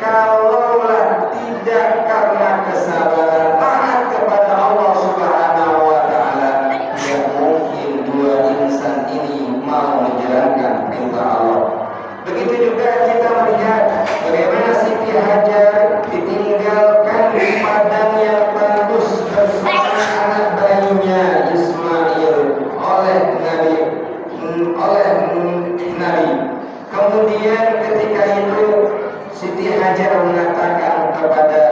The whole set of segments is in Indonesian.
Kalaulah tidak karena kesabaran taat kepada Allah anak bayinya Ismail oleh Nabi. Kemudian ketika itu Siti Hajar mengatakan kepada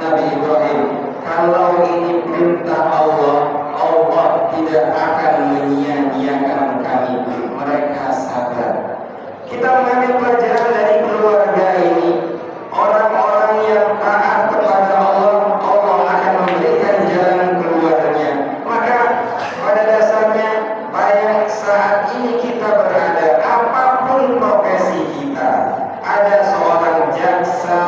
Nabi Ibrahim, kalau ini perintah Allah, Allah tidak akan menyia-nyiakan kami. Mereka sabar. Kita mengambil pelajaran dari keluarga ini. Orang-orang yang taat kepada Allah, Allah akan memberikan jalan keluarnya. Maka pada dasarnya, baik saat ini kita berada, apapun profesi kita, ada seorang jaksa,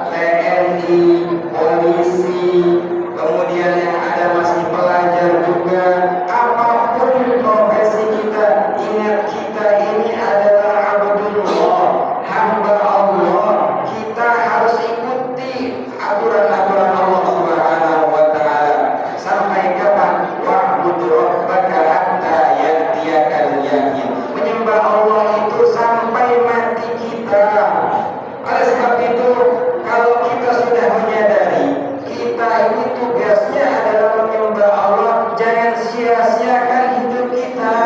TNI, polisi, kemudian yang ada masih pelajar juga, apapun profesi kita, ingat kita ini adalah abdullah, hamba Allah. Kita harus ikuti aturan-aturan Allah Subhanahu wa Ta'ala. Sampai kapan? Wa'budu rabbaka hatta ya'tiyakal yaqin. Menyembah Allah itu sampai mati kita. Oleh sebab itu, kalau kita sudah menyadari kita ini tugasnya adalah menyembah Allah, jangan sia-siakan hidup kita.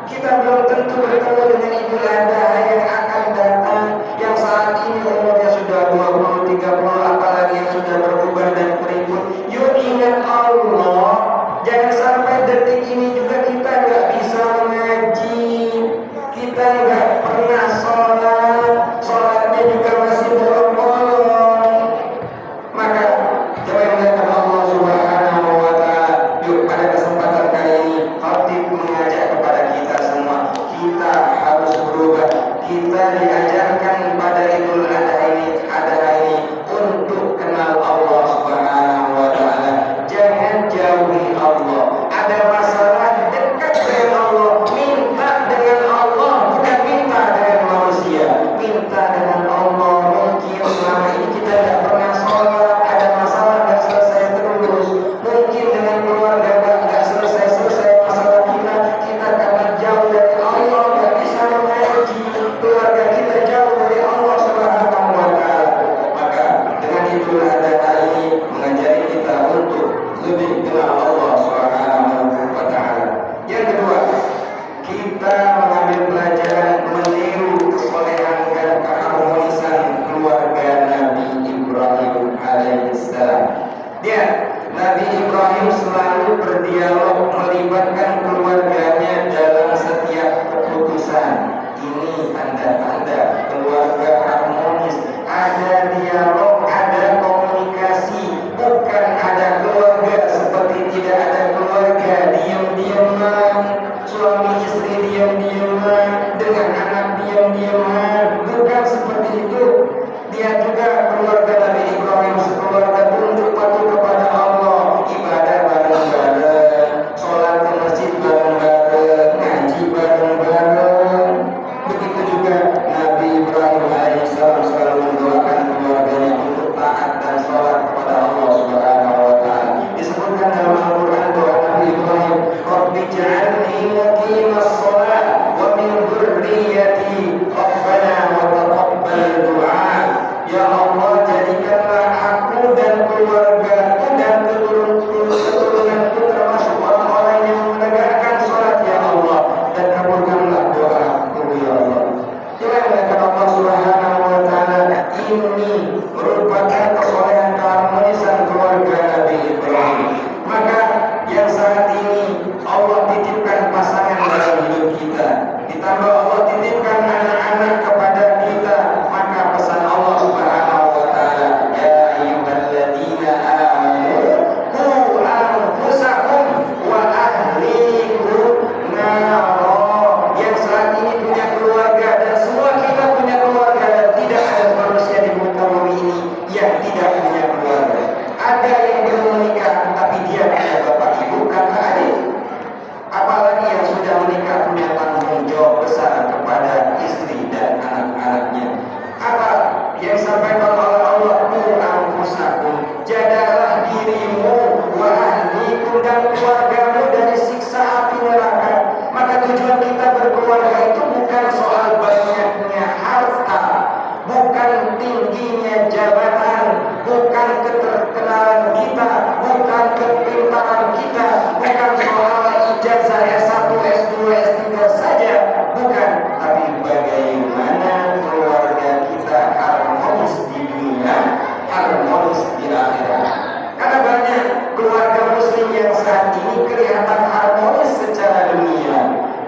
Kita belum tentu bertemu dengan Idul Adha yang akan datang, yang saat ini umurnya sudah 20, 30, apalagi yang sudah berubah dan berikut. Yuk ingat Allah. Jangan sampai detik ini juga kita nggak bisa mengaji, kita nggak pernah sholat, sholatnya juga masih bolong-bolong. Maka coba ingatkan Allah Subhanahu wa Ta'ala. Yuk pada kesempatan kali ini Khatib mengajak kepada kita semua, kita harus berubah. Kita diajarkan pada Idul Adha ini untuk kenal Allah Subhanahu wa Ta'ala. Jangan jauhi Allah. ijazah S1, S2, S3 saja, bukan, tapi bagaimana keluarga kita harmonis di dunia, harmonis di akhirat. Karena banyak keluarga muslim yang saat ini kelihatan harmonis secara dunia.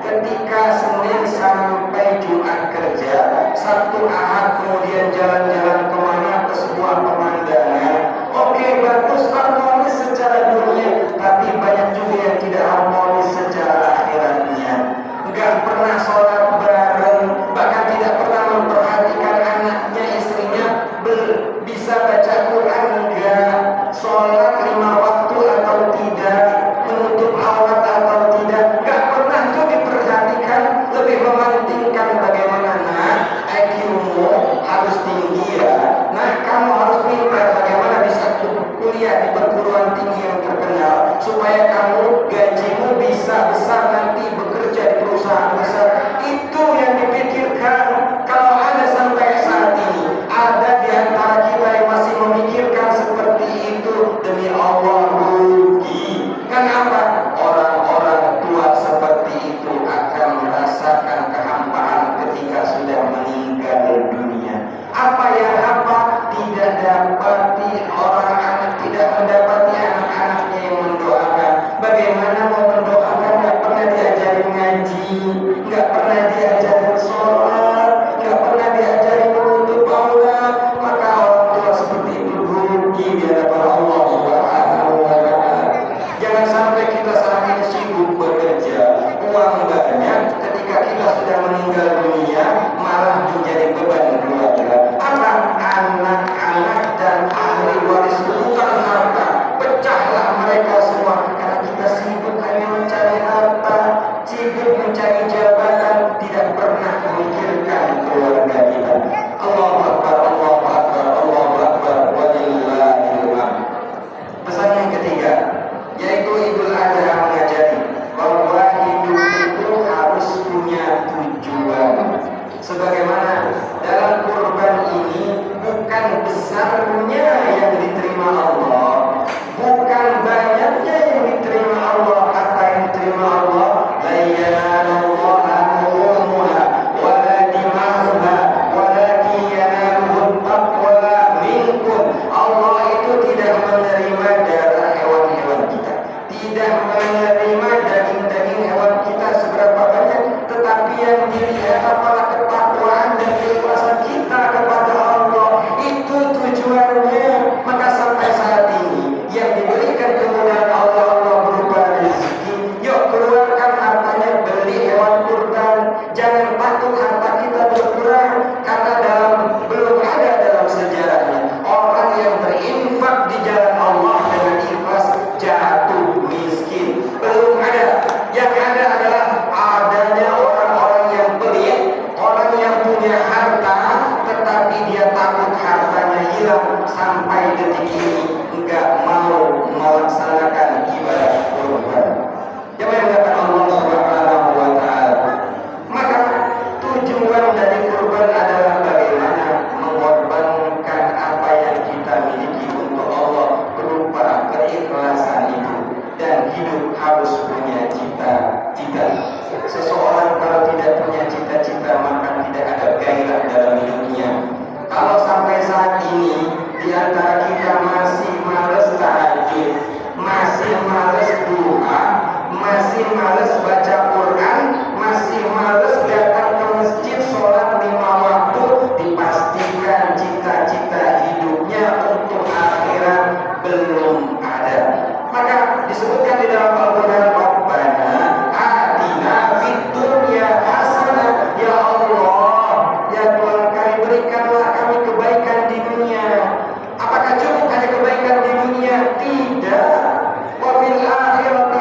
Ketika Senin sampai Jumat kerja, Sabtu Ahad kemudian jalan-jalan kemana ke sebuah pemandangan, oke, bagus, harmonis secara dunia, tapi banyak juga yang tidak harmonis secara akhiratnya. Nggak pernah sholat bareng, bahkan tidak pernah memperhatikan anaknya, istrinya, bisa baca Quran enggak, sholat 5 waktu atau tidak, menutup aurat atau tidak, nggak pernah itu diperhatikan. Lebih mementingkan bagaimana, nah, IQ-mu harus tinggi ya, nah kamu harus pintar bagaimana bisa kuliah di perguruan tinggi yang terkenal, supaya kamu gajimu bisa besar nanti bekerja di perusahaan besar. Itu yang dipikirkan. Kalau ada sampai saat ini ada di antara kita yang masih memikirkan seperti itu, demi Allah rugi. Kenapa? Orang-orang tua seperti itu akan merasakan kehampaan ketika sudah meninggal dunia. Apa yang tidak dapati orang anak, tidak mendapati anak-anaknya yang mendoakan. Bagaimana mau mendoakan? Nggak pernah diajarin ngaji, nggak pernah diajarin sholat, nggak pernah diajarin menutup aurat. Maka orang tua seperti itu rugi di hadapan Allah Subhanahu wa Ta'ala. Jangan sampai kita saat ini sibuk bekerja, uang banyak, ketika kita sudah meninggal dunia malah menjadi beban keluarga. Apa? Anak-anak dan ahli waris bukan harta, pecahlah mereka semua karena kita sibuk hanya mencari harta, sibuk mencari jabatan, tidak pernah memikirkan keluarga kita. Allahu Akbar, Allahu Akbar, Allahu Akbar, walillahil hamd. Pesan yang ketiga, yaitu Idul Adha mengajari bahwa hidup itu harus punya tujuan. Sebagaimana dalam kurban ini bukan besarnya yang diterima Allah, bukan banyaknya yang diterima Allah, apa yang diterima Allah, la yanalallaha luhumuha wala dima'uha walakin yanaluhu taqwa minkum. Allah itu tidak menerima darah hewan-hewan kita, tidak menerima daging-daging hewan kita seberapa banyak, tetapi yang dilihat apalah ketakwaan dan keikhlasan kita kepada Allah. Itu tujuannya. Maka sampai saat ini yang diberikan kemudahan Allah berupa rezeki, yuk keluarkan hartanya, beli hewan kurban. Jangan takut harta kita berkurang, karena belum ada dalam sejarahnya orang yang berinfak di jalan Allah dengan ikhlas jatuh miskin. Belum ada. Yang ada adalah adanya orang-orang yang pelit, orang yang punya harta tetapi dia takut hartanya hilang, sampai detik ini enggak mau melaksanakan ibadah kurban. Yang mengatakan Allah Subhanahu wa Ta'ala. Maka tujuan dari kurban adalah bagaimana mengorbankan apa yang kita miliki untuk Allah berupa keikhlasan itu. Dan hidup harus punya cita-cita. Seseorang kalau tidak punya cita-cita maka tidak ada gairah dalam hidupnya. Kalau sampai saat ini di antara kita masih malas tahajud, masih malas doa, masih malas baca Quran, masih malas datang ke masjid sholat 5 waktu, dipastikan cita-cita hidupnya untuk akhirat belum ada. Maka disebutkan di dalam Al-Quran, Rabbana atina fid dunya hasanah. Ya Allah, ya Tuhan kami, berikanlah kami kebaikan di dunia. Apakah cukup hanya kebaikan di dunia? Tidak. Wa fil akhirati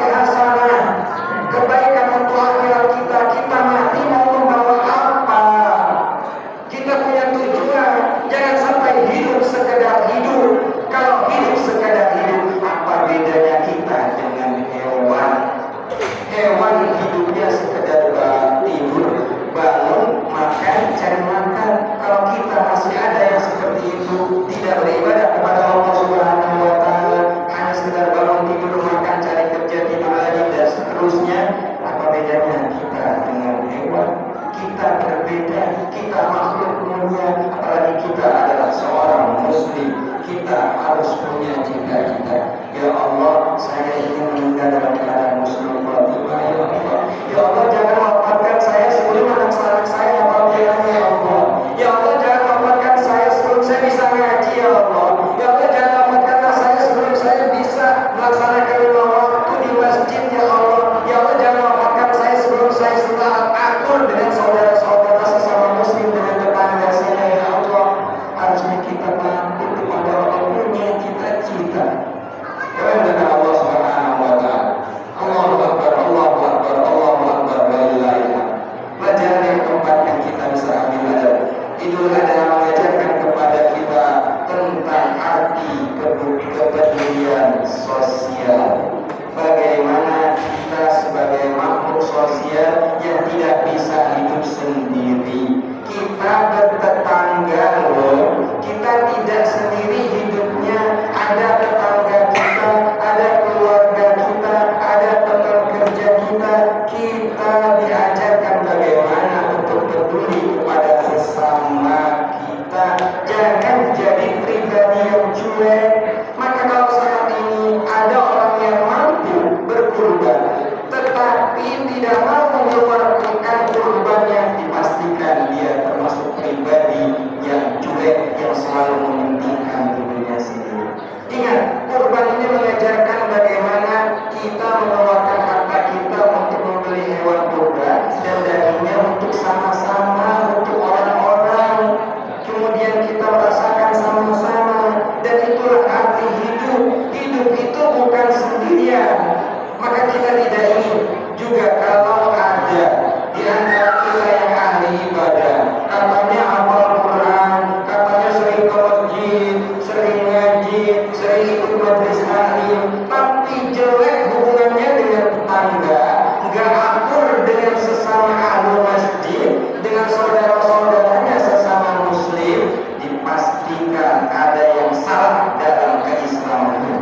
tetangga, nggak akur dengan sesama ahlu masjid, dengan saudara-saudaranya sesama muslim, dipastikan ada yang salah dalam keislamannya.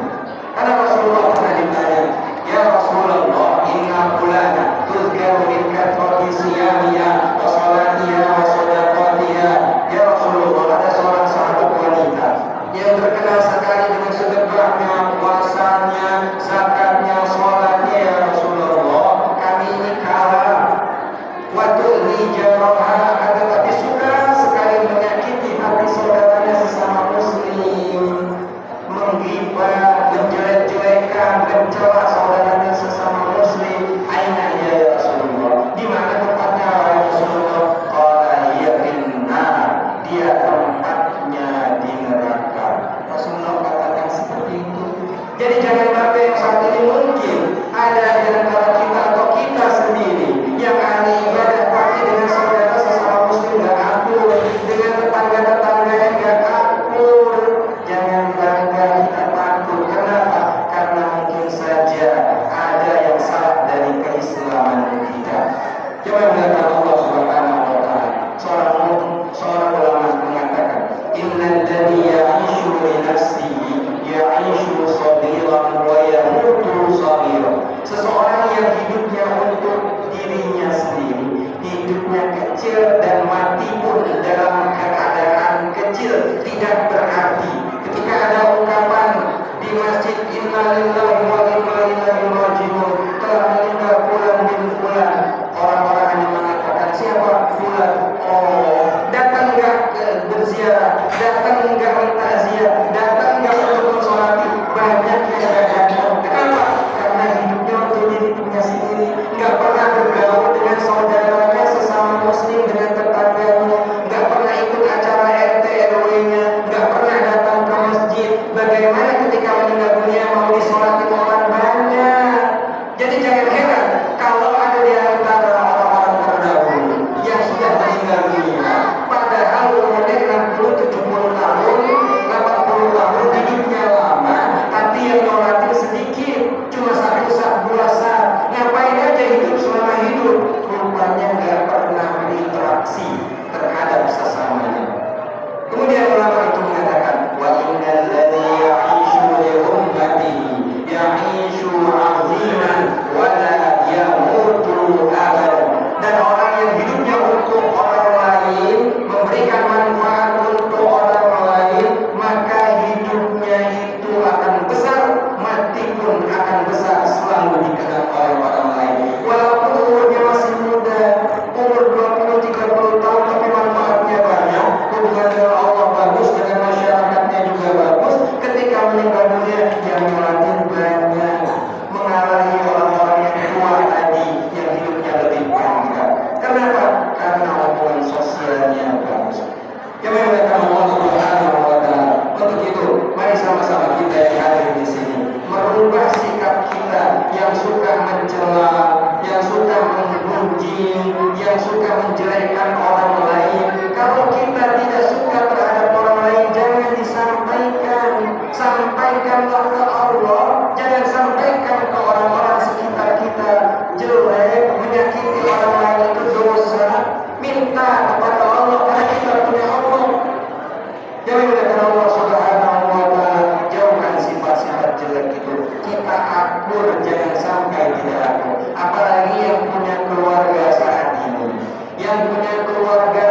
Karena Rasulullah pernah ditanya, ya Rasulullah, inna fulana tuzkaru min kathrati siyamiha wa salatiha wa sadaqatiha. Ya Rasulullah, ada seorang sahabat wanita yang terkenal sekali dengan sedekahnya, puasanya, zakatnya, sholatnya. Ya Rasulullah, kami ini kalah. Waktu rijaraha, tetapi suka sekali menyakiti hati saudaranya sesama muslim, menggibah, menjelek-jelekan, mencela saudaranya sesama muslim. Aina ya Rasulullah, di mana tempatnya ya Rasulullah? Qala hiya finnar, dia tempatnya di neraka. Rasulullah katakan seperti itu. Jadi jangan sampai yang saat ini mungkin ada di antara kita atau kita sendiri yang ahli ibadah tapi dengan saudara sesama muslim nggak akur, dengan tetangga-tetangga yang nggak akur. Jangan bangga, kita takut. Kenapa? Karena mungkin saja ada yang salah dari keislaman kita. Coba melihat Allah Subhanahu wa Ta'ala. Seorang ulama mengatakan, innal ladzi ya'ishu li nafsihi ya'ishu sabiran wa yamutu sabiran. Seseorang yang hidupnya untuk dirinya sendiri, hidupnya kecil dan mati pun dalam keadaan kecil, tidak berarti. Ketika ada ungkapan di masjid, inna lillahi wa inna ilaihi raji'un, telah meninggal fulan bin fulan, orang-orang hanya mengatakan siapa fulan. Oh, datang enggak berziarah, datang enggak mentakziah, datang enggak untuk mensolati. Banyak yang datang. Kenapa? Karena hidupnya untuk dirinya sendiri, enggak pernah bergaul dengan saudaranya sesama muslim, dengan tetangganya, enggak pernah ikut acara RT RW-nya, enggak pernah datang ke masjid. Bagaimana ketika meninggal dunia mau disolati orang banyak? Jadi jangan heran kalau ada di antara orang-orang terdahulu yang sudah meninggal dunia, padahal umurnya 60, 70 tahun, 80 tahun, hidupnya lama, tapi yang nyolatin sedikit, cuma satu dua saat. Ngapain aja hidup selama hidup? Rupanya nggak pernah berinteraksi terhadap sesamanya. Kemudian ulama itu mengatakan, wa innal ladzi ya'ishu li ummatihi ya'ishu 'aziman wa la yamutu abadan. Dan orang yang hidupnya untuk orang lain, memberikan manfaat untuk orang lain, maka hidupnya itu akan besar, mati pun akan besar, selalu dikenal oleh orang lain. Walaupun umurnya masih muda, umur 20-30 tahun, tapi manfaatnya banyak, hubungan dengan Allah bagus, dengan masyarakatnya juga bagus. Ketika meninggal dunia, yang melatih banyak, mengalahi orang-orang yang tua tadi, yang hidupnya lebih panjang. Kenapa? Karena hubungan sosialnya bagus. Yang membedakan Allah Subhanahu wa Ta'ala. Untuk itu, mari sama-sama kita yang hadir di sini merubah sikap kita yang suka mencela, yang suka menggunjing, yang suka menjelekkan orang lain. Kalau kita tidak suka terhadap orang lain, jangan disampaikan. Sampaikanlah ke Allah, jangan sampaikan ke orang-orang sekitar kita. Jelek, menyakiti orang lain itu dosa. Minta kepada Allah, karena kita punya Allah. Jangan mengatakan Allah Subhanahu wa Ta'ala, jauhkan sifat-sifat jelek itu. Kita akur, jangan sampai tidak akur. Apalagi yang punya keluarga saat ini, yang punya keluarga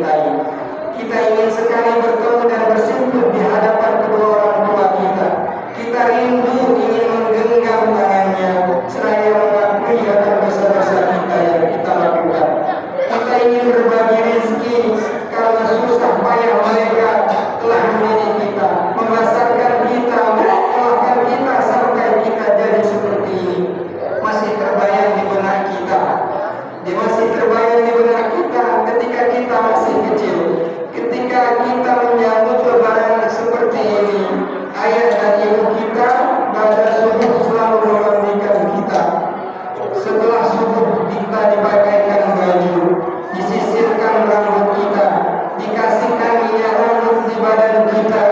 cintai. Kita ingin sekali bertemu dan bersimpuh di hadapan kedua orang tua kita. Kita rindu ingin menggenggam tangannya seraya mengakui akan dosa-dosa kita yang kita lakukan. Kita ingin berbagi rezeki karena susah payah mereka telah mendidik kita, membesarkan kita, menyekolahkan kita sampai kita jadi seperti ini. Masih terbayang di benak kita, masih terbayang di benak kita ketika kita masih kecil, ketika kita menyambut lebaran seperti ini. Ayah dan ibu kita pada subuh selalu memandikan kita. Setelah subuh kita dipakaikan baju, disisirkan rambut kita, dikasihkan minyak rambut di badan kita,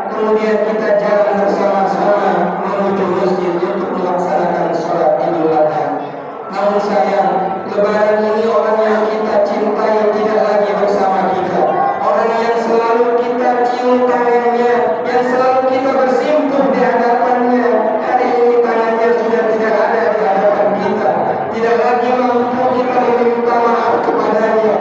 kemudian kita jalan bersama-sama menuju masjid untuk melaksanakan sholat Idul Adha. Namun sayang, lebaran ini orang yang kita cintai tidak lagi bersama kita. Orang yang selalu kita cium tangannya, yang selalu kita bersimpuh di hadapannya, hari ini tangannya sudah tidak ada di hadapan kita. Tidak lagi mampu kita meminta maaf kepadanya.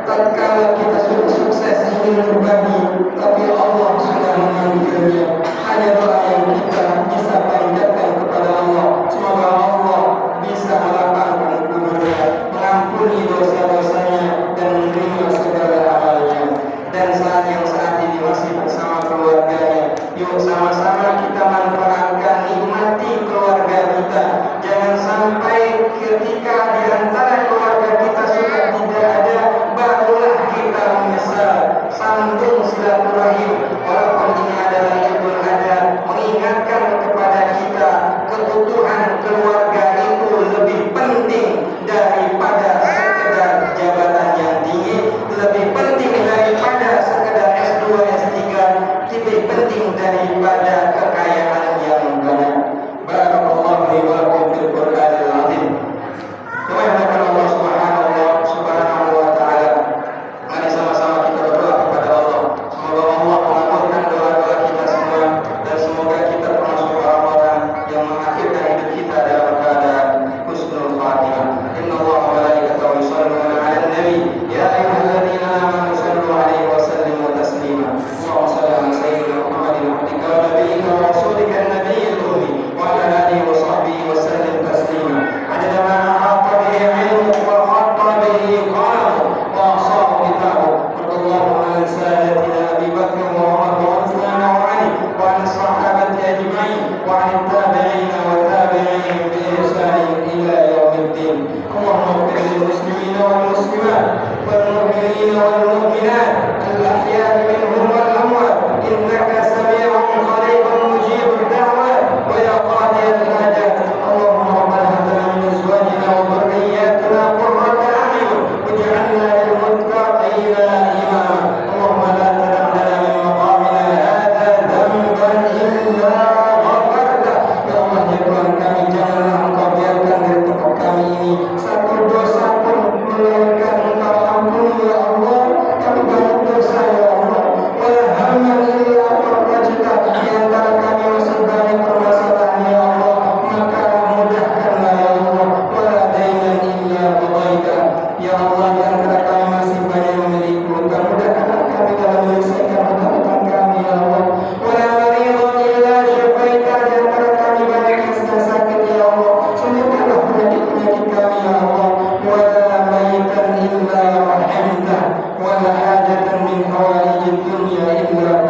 Tatkala kita sudah sukses ingin berbagi, tapi Allah sudah memanggilnya. Hanya doa yang kita bisa panjatkan kepada Allah. Semoga Allah bisa melapangkan kuburnya, mengampuni dosa-dosanya, dan menerima segala amalnya. Dan saat ini masih bersama keluarganya, yuk sama-sama kita manfaatkan, nikmati keluarga kita. Jangan sampai ketika di antara keluarga kita sudah tidak ada, barulah kita menyesal. Sambung silaturahim, walaupun ini adalah Idul Adha, mengingatkan kepada kita kebutuhan keluarga itu lebih penting daripada sekedar jabatan yang tinggi, lebih penting daripada sekedar S2, S3, lebih penting daripada kekayaan yang banyak. Barakallahu li wa lakum fil Qur'anil azim. Kemuliaan Allah Subhanahu wa taala. Mari sama-sama kita berdoa kepada Allah. Semoga Allah mengabulkan doa-doa kita semua, dan semoga kita termasuk orang-orang yang mengakhirkan hidup kita dalam keadaan husnul khatimah. Innallaha wa malaikatahu yusholluna 'alan nabi ya ayyuhalladzina amanu shallu 'alaihi wa sallimu taslima. Allahumma shalli 'ala sayyidina Muhammadin abdika wa nabiyyika wa rasulika an-nabiyyil ummi wa 'ala alihi wa sahbihi wa sallim taslima. Adada ma ahata bihi 'ilmuhu wa khatta bihi qalamu wa asaba kitabuhu. Radallahu 'an saadatina Abi Bakr wa Umar wa Uthman wa 'Ali wa 'an sahabati ajma'in wa 'an at-tabi'in wa tabi'in bi ihsan ila yaumiddin. Allahumma ighfir lil muslimina wal muslimat wal mu'minina wal mu'minat al-ahya'i minhum wal amwat innaka sami'un qaribun mujibud da'wat wa ya qadiyal hajat. Allahumma rabbana hab lana min azwajina wa dhurriyyatina qurrata a'yun waj'alna lil muttaqina imama. Allahumma la tada' lana min maqamina hadha dhanban illa ghafarta. Ya Allah, ya Tuhan kami, janganlah Engkau biarkan dari tempat kami ini satu dosa pun melainkan Engkau ampuni ya Allah. Kami banyak dosa ya Allah. Wala hamman illa farajta, di antara kami masih banyak permasalahan ya Allah, maka mudahkanlah ya Allah. Wala dainan illa qadaita, ya Allah, di antara kami masih banyak memiliki hutang, mudahkanlah kami dalam menyelesaikan hutang-hutang kami ya Allah. Wala maridun illa syafaita, di antara kami banyak yang sedang sakit ya Allah, sembuhkanlah penyakit-penyakit kami ya Allah. Wala mayitan illa rahimta, wala hajatan min hawaijid dunya illa